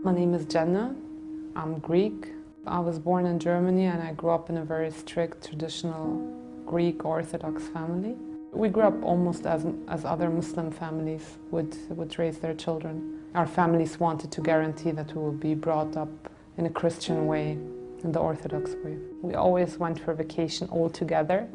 My name is Jenna. I'm Greek. I was born in Germany and I grew up in a very strict, traditional Greek Orthodox family. We grew up almost as other Muslim families would raise their children. Our families wanted to guarantee that we would be brought up in a Christian way, in the Orthodox way. We always went for vacation all together,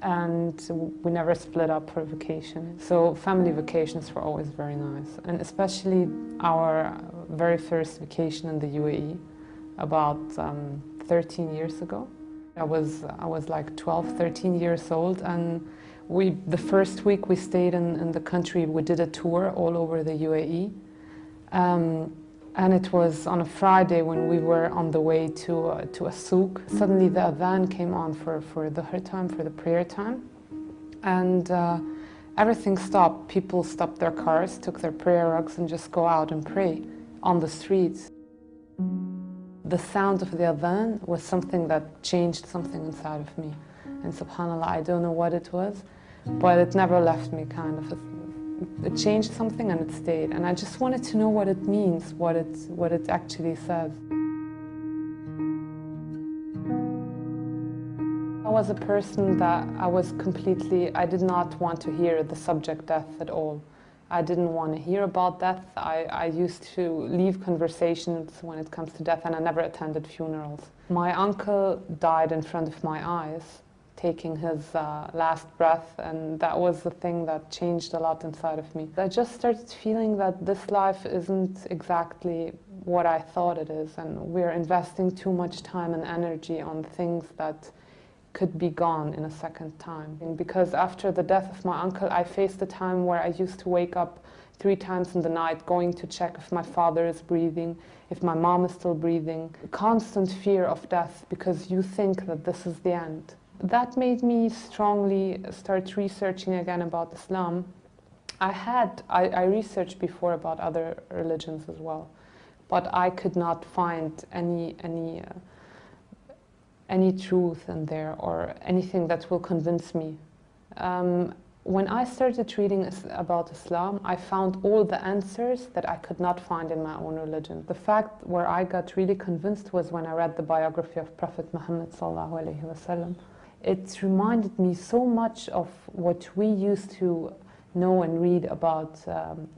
and we never split up for vacation. So family vacations were always very nice, and especially our very first vacation in the UAE about 13 years ago. I was like 12, 13 years old, and the first week we stayed in the country, we did a tour all over the UAE. And it was on a Friday when we were on the way to a souk. Suddenly the adhan came on for the time, for the prayer time. And everything stopped. People stopped their cars, took their prayer rugs and just go out and pray on the streets. The sound of the adhan was something that changed something inside of me. And subhanAllah, I don't know what it was, but it never left me, kind of. It changed something and it stayed. And I just wanted to know what it means, what it actually says. I was a person that I did not want to hear the subject death at all. I didn't want to hear about death. I used to leave conversations when it comes to death, and I never attended funerals. My uncle died in front of my eyes, taking his last breath, and that was the thing that changed a lot inside of me. I just started feeling that this life isn't exactly what I thought it is, and we're investing too much time and energy on things that could be gone in a second time. And because after the death of my uncle, I faced a time where I used to wake up 3 times in the night going to check if my father is breathing, if my mom is still breathing. Constant fear of death because you think that this is the end. That made me strongly start researching again about Islam. I researched before about other religions as well, but I could not find any truth in there or anything that will convince me. When I started reading about Islam, I found all the answers that I could not find in my own religion. The fact where I got really convinced was when I read the biography of Prophet Muhammad ﷺ. It reminded me so much of what we used to know and read about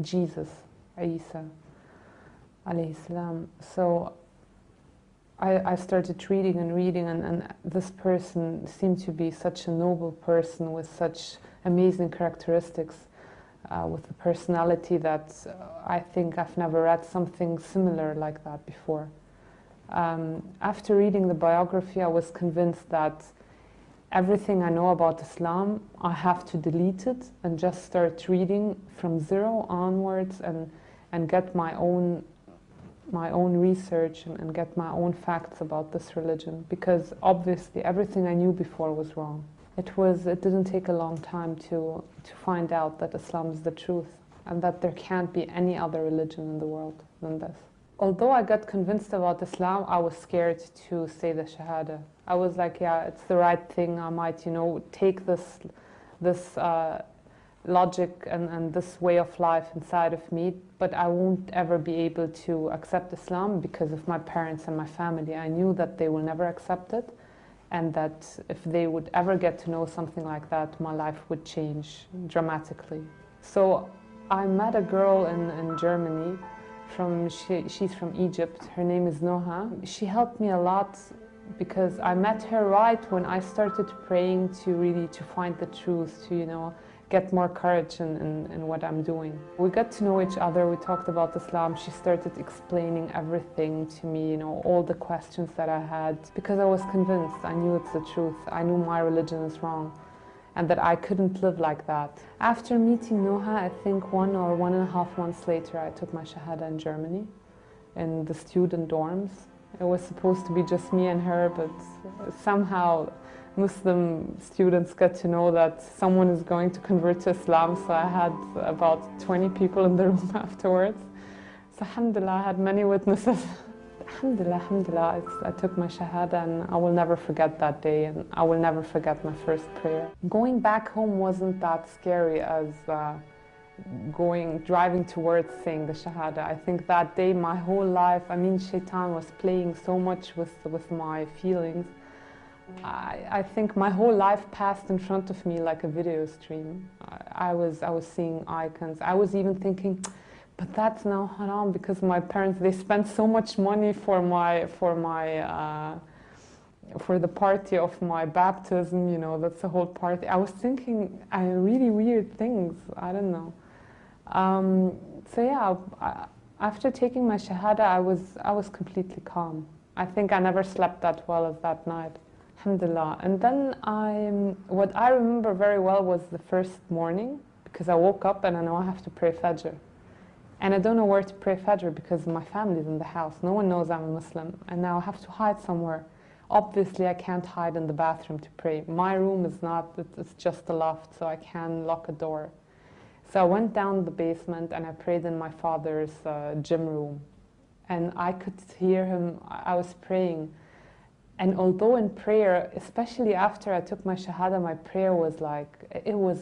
Jesus, Isa, alayhi salam. So I started reading and this person seemed to be such a noble person with such amazing characteristics, with a personality that I think I've never read something similar like that before. After reading the biography, I was convinced that everything I know about Islam, I have to delete it and just start reading from zero onwards and get my own research and get my own facts about this religion, because obviously everything I knew before was wrong. It didn't take a long time to find out that Islam is the truth and that there can't be any other religion in the world than this. Although I got convinced about Islam, I was scared to say the Shahada. I was like, yeah, it's the right thing. I might, take this logic and this way of life inside of me, but I won't ever be able to accept Islam because of my parents and my family. I knew that they will never accept it, and that if they would ever get to know something like that, my life would change dramatically. So I met a girl in Germany. She's from Egypt. Her name is Noha. She helped me a lot because I met her right when I started praying to find the truth, to get more courage in what I'm doing. We got to know each other, we talked about Islam, she started explaining everything to me, all the questions that I had, because I was convinced, I knew it's the truth, I knew my religion is wrong, and that I couldn't live like that. After meeting Noha, I think 1 or 1.5 months later, I took my Shahada in Germany, in the student dorms. It was supposed to be just me and her, but somehow Muslim students get to know that someone is going to convert to Islam, so I had about 20 people in the room afterwards. So alhamdulillah, I had many witnesses. Alhamdulillah, I took my Shahada, and I will never forget that day, and I will never forget my first prayer. Going back home wasn't that scary as driving towards saying the Shahada. I think that day, my whole life, I mean, Shaitan was playing so much with my feelings. I think my whole life passed in front of me like a video stream. I was seeing icons. I was even thinking, but that's now haram because my parents, they spent so much money for the party of my baptism, you know, that's the whole party. I was thinking really weird things, I don't know. So yeah, after taking my Shahada, I was completely calm. I think I never slept that well as that night. Alhamdulillah. And then what I remember very well was the first morning, because I woke up and I know I have to pray Fajr. And I don't know where to pray Fajr because my family's in the house. No one knows I'm a Muslim. And now I have to hide somewhere. Obviously, I can't hide in the bathroom to pray. My room is not, it's just a loft, so I can lock a door. So I went down the basement and I prayed in my father's gym room. And I could hear him, I was praying. And although in prayer, especially after I took my Shahada, my prayer was like, you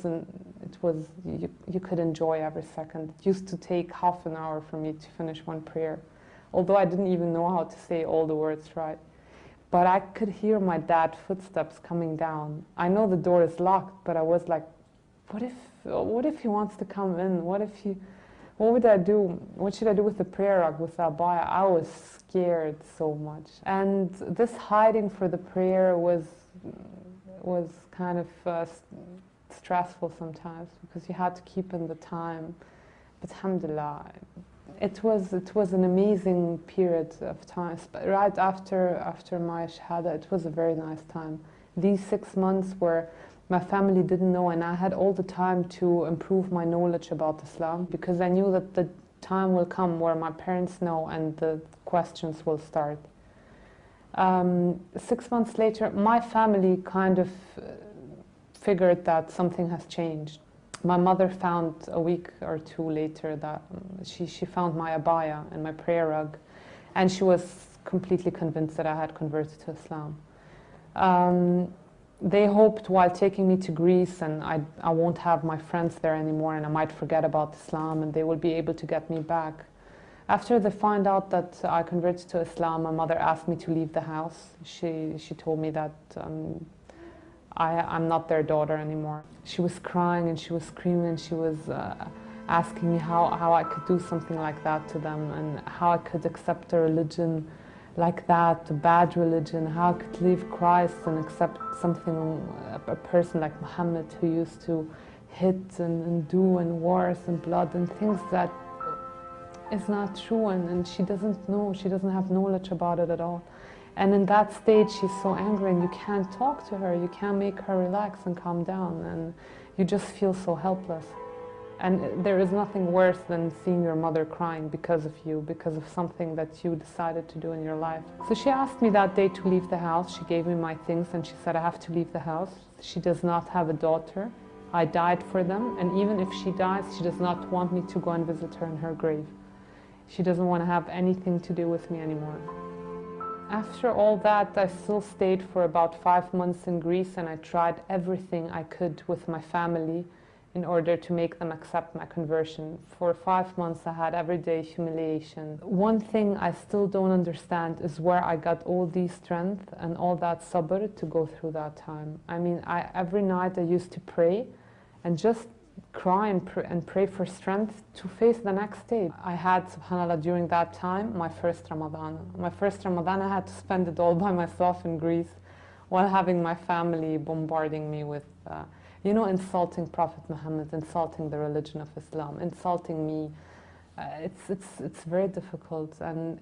could enjoy every second. It used to take half an hour for me to finish one prayer. Although I didn't even know how to say all the words right. But I could hear my dad's footsteps coming down. I know the door is locked, but I was like, what if he wants to come in? What would I do? What should I do with the prayer rug, with the abaya? I was scared so much. And this hiding for the prayer was kind of stressful sometimes because you had to keep in the time. But alhamdulillah, it was an amazing period of time. Right after my Shahada, it was a very nice time. These 6 months where my family didn't know, and I had all the time to improve my knowledge about Islam because I knew that the time will come where my parents know and the questions will start. 6 months later, my family kind of figured that something has changed. My mother found a week or two later that she found my abaya and my prayer rug, and she was completely convinced that I had converted to Islam. They hoped while taking me to Greece and I won't have my friends there anymore and I might forget about Islam and they will be able to get me back. After they find out that I converted to Islam, my mother asked me to leave the house. She told me that I'm not their daughter anymore. She was crying and she was screaming and she was asking me how I could do something like that to them and how I could accept a religion like that, a bad religion, how I could leave Christ and accept a person like Muhammad who used to hit and do and wars and blood and things that is not true, and she doesn't know, she doesn't have knowledge about it at all. And in that stage she's so angry and you can't talk to her, you can't make her relax and calm down, and you just feel so helpless. And there is nothing worse than seeing your mother crying because of you, because of something that you decided to do in your life. So she asked me that day to leave the house. She gave me my things and she said I have to leave the house. She does not have a daughter. I died for them, and even if she dies, she does not want me to go and visit her in her grave. She doesn't want to have anything to do with me anymore. After all that, I still stayed for about 5 months in Greece, and I tried everything I could with my family in order to make them accept my conversion. For 5 months I had everyday humiliation. One thing I still don't understand is where I got all the strength and all that sabr to go through that time. I mean, every night I used to pray and just cry and pray for strength to face the next day. I had, subhanAllah, during that time, my first Ramadan. My first Ramadan, I had to spend it all by myself in Greece while having my family bombarding me with insulting Prophet Muhammad, insulting the religion of Islam, insulting me. It's very difficult, and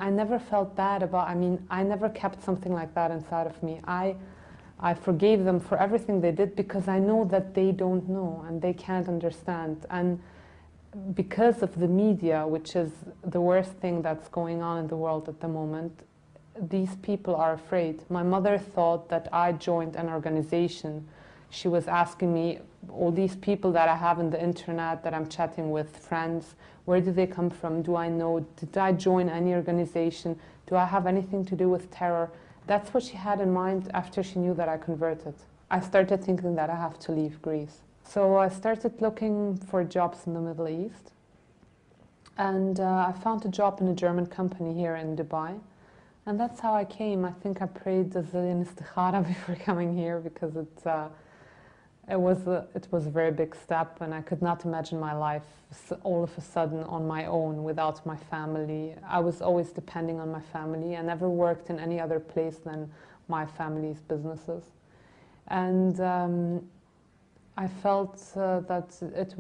I never felt bad about, I never kept something like that inside of me. I forgave them for everything they did because I know that they don't know and they can't understand. And because of the media, which is the worst thing that's going on in the world at the moment, these people are afraid. My mother thought that I joined an organization. She was asking me, all these people that I have on the internet that I'm chatting with, friends, where do they come from? Do I know? Did I join any organization? Do I have anything to do with terror? That's what she had in mind after she knew that I converted. I started thinking that I have to leave Greece. So I started looking for jobs in the Middle East, and I found a job in a German company here in Dubai. And that's how I came. I think I prayed a zillion istikhara before coming here, because it was a very big step, and I could not imagine my life all of a sudden on my own without my family. I was always depending on my family. I never worked in any other place than my family's businesses. And I felt that it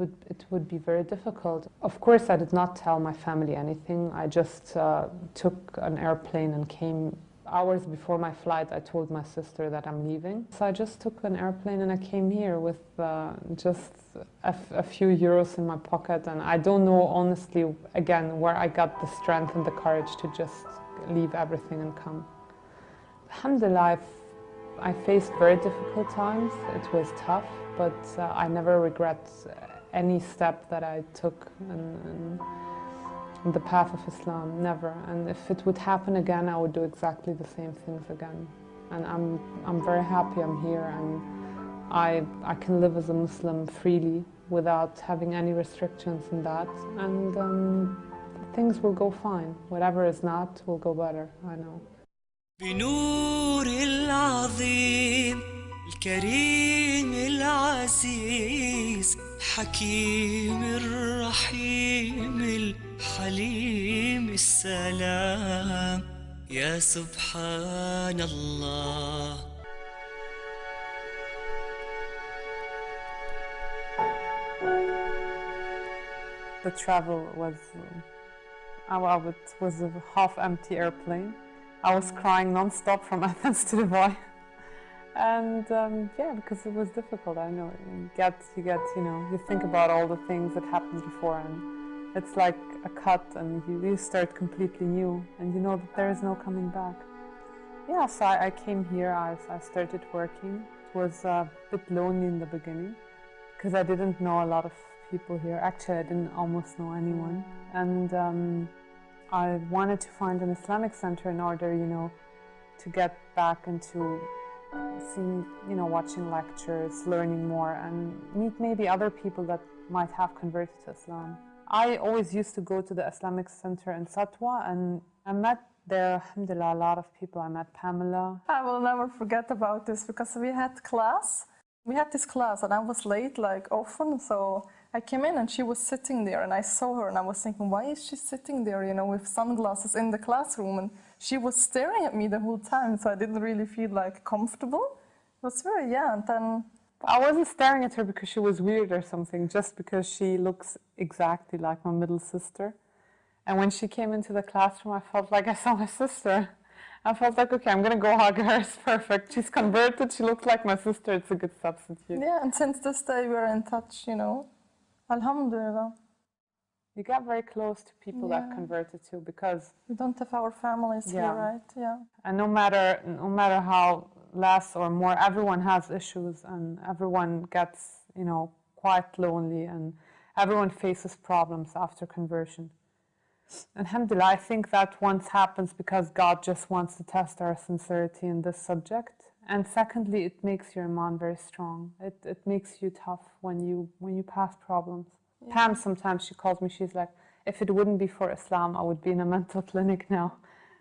would be very difficult. Of course, I did not tell my family anything. I just took an airplane and came. Hours before my flight, I told my sister that I'm leaving. So I just took an airplane and I came here with just a few euros in my pocket. And I don't know, honestly, again, where I got the strength and the courage to just leave everything and come. Alhamdulillah, I faced very difficult times. It was tough, but I never regret any step that I took in the path of Islam, never. And if it would happen again, I would do exactly the same things again. And I'm very happy I'm here, and I can live as a Muslim freely without having any restrictions in that. And things will go fine. Whatever is not will go better, I know. بنور العظيم الكريم العزيز حكيم الرحيم الحليم السلام يا سبحان الله. The travel was was a half-empty airplane. I was crying non-stop from Athens to Dubai. And yeah, because it was difficult, I know. You think about all the things that happened before, and it's like a cut, and you start completely new, and you know that there is no coming back. Yeah, so I came here, I started working. It was a bit lonely in the beginning, because I didn't know a lot of people here. Actually, I didn't almost know anyone. And I wanted to find an Islamic center in order, to get back into seeing, watching lectures, learning more, and meet maybe other people that might have converted to Islam. I always used to go to the Islamic center in Satwa, and I met there, alhamdulillah, a lot of people. I met Pamela. I will never forget about this, because we had this class and I was late like often, so I came in and she was sitting there and I saw her and I was thinking, why is she sitting there, with sunglasses in the classroom? And she was staring at me the whole time, so I didn't really feel like comfortable. It was very, and then... I wasn't staring at her because she was weird or something, just because she looks exactly like my middle sister. And when she came into the classroom, I felt like I saw my sister. I felt like, okay, I'm going to go hug her, it's perfect. She's converted, she looks like my sister, it's a good substitute. Yeah, and since this day we're in touch, Alhamdulillah. You get very close to people that converted too, because we don't have our families here, right? Yeah. And no matter how less or more, everyone has issues, and everyone gets, quite lonely, and everyone faces problems after conversion. Alhamdulillah, I think that once happens because God just wants to test our sincerity in this subject. And secondly, it makes your iman very strong. It makes you tough when you pass problems. Yeah. Pam, sometimes she calls me, she's like, if it wouldn't be for Islam, I would be in a mental clinic now.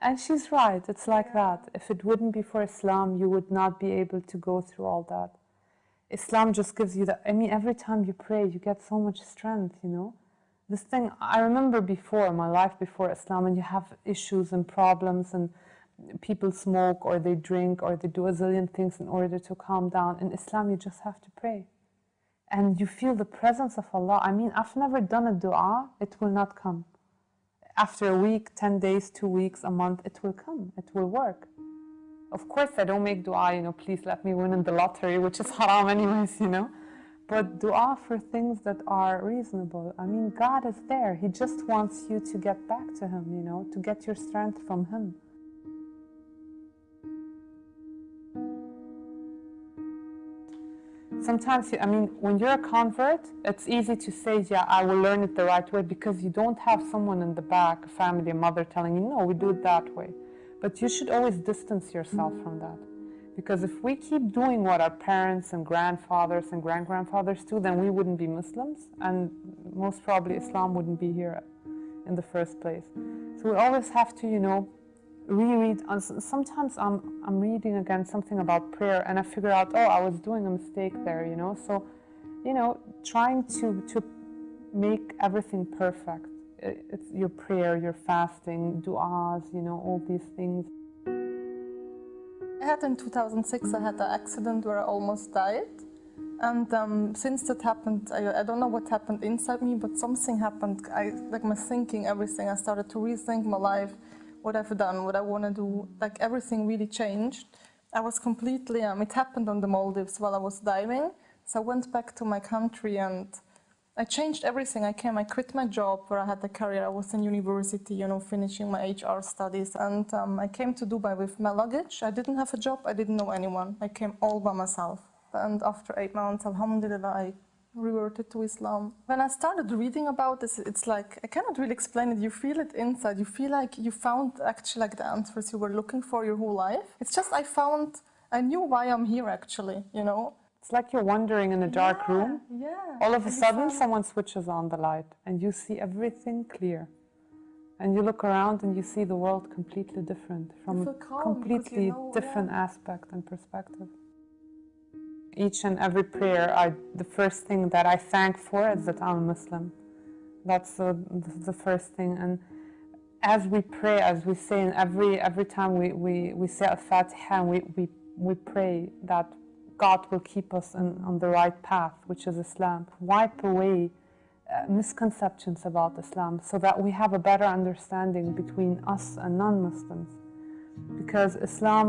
And she's right, it's like that. If it wouldn't be for Islam, you would not be able to go through all that. Islam just gives you that. I mean, every time you pray, you get so much strength, This thing, I remember before, my life before Islam, and you have issues and problems, and people smoke, or they drink, or they do a zillion things in order to calm down. In Islam, you just have to pray. And you feel the presence of Allah. I mean, I've never done a dua, it will not come. After a week, 10 days, 2 weeks, a month, it will come, it will work. Of course, I don't make dua, please let me win in the lottery, which is haram anyways, But dua for things that are reasonable. I mean, God is there. He just wants you to get back to Him, to get your strength from Him. Sometimes, when you're a convert, it's easy to say, yeah, I will learn it the right way, because you don't have someone in the back, a family, a mother telling you, no, we do it that way. But you should always distance yourself from that. Because if we keep doing what our parents and grandfathers and great-grandfathers do, then we wouldn't be Muslims, and most probably Islam wouldn't be here in the first place. So we always have to, you know, reread. Sometimes I'm reading again something about prayer, and I figure out, oh, I was doing a mistake there, you know. So, you know, trying to make everything perfect. It's your prayer, your fasting, du'as, you know, all these things. In 2006, I had an accident where I almost died. And since that happened, I don't know what happened inside me, but something happened. Like my thinking, everything, I started to rethink my life, what I've done, what I want to do, like everything really changed. I was completely, it happened on the Maldives while I was diving. So I went back to my country and I changed everything. I quit my job where I had a career. I was in university, you know, finishing my HR studies. And I came to Dubai with my luggage. I didn't have a job. I didn't know anyone. I came all by myself. And after 8 months, alhamdulillah, I reverted to Islam. When I started reading about this, it's like, I cannot really explain it. You feel it inside. You feel like you found actually like the answers you were looking for your whole life. It's just I knew why I'm here actually, you know. It's like you're wandering in a dark room. Yeah. All of a sudden, someone switches on the light and you see everything clear. And you look around and you see the world completely different, from a completely different aspect and perspective. Each and every prayer, the first thing that I thank for is that I'm a Muslim. That's the first thing. And as we pray, as we say, and every time we say Al-Fatiha, and we pray that God will keep us on the right path, which is Islam. Wipe away misconceptions about Islam so that we have a better understanding between us and non-Muslims. Because Islam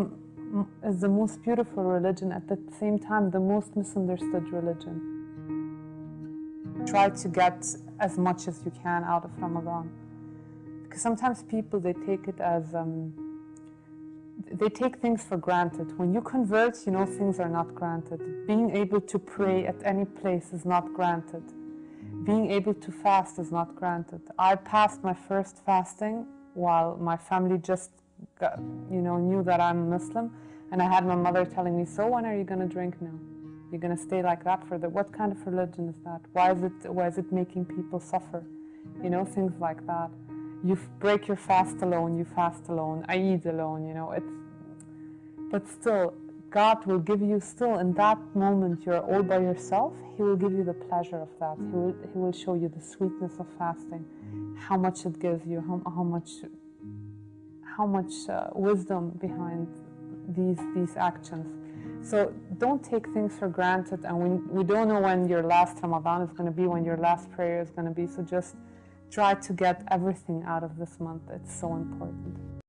is the most beautiful religion, at the same time the most misunderstood religion. Try to get as much as you can out of Ramadan. Because sometimes people, they take it as they take things for granted. When you convert, you know things are not granted. Being able to pray at any place is not granted. Being able to fast is not granted. I passed my first fasting while my family just knew that I'm Muslim, and I had my mother telling me, so when are you going to drink now? You're going to stay like that what kind of religion is that? Why is it making people suffer? You know, things like that. You break your fast alone, you fast alone, I eat alone, you know. But still, God will give you, still in that moment you're all by yourself, He will give you the pleasure of that. He will show you the sweetness of fasting, how much it gives you, how much wisdom behind these actions. So don't take things for granted, and we don't know when your last Ramadan is going to be, when your last prayer is going to be, so just try to get everything out of this month. It's so important.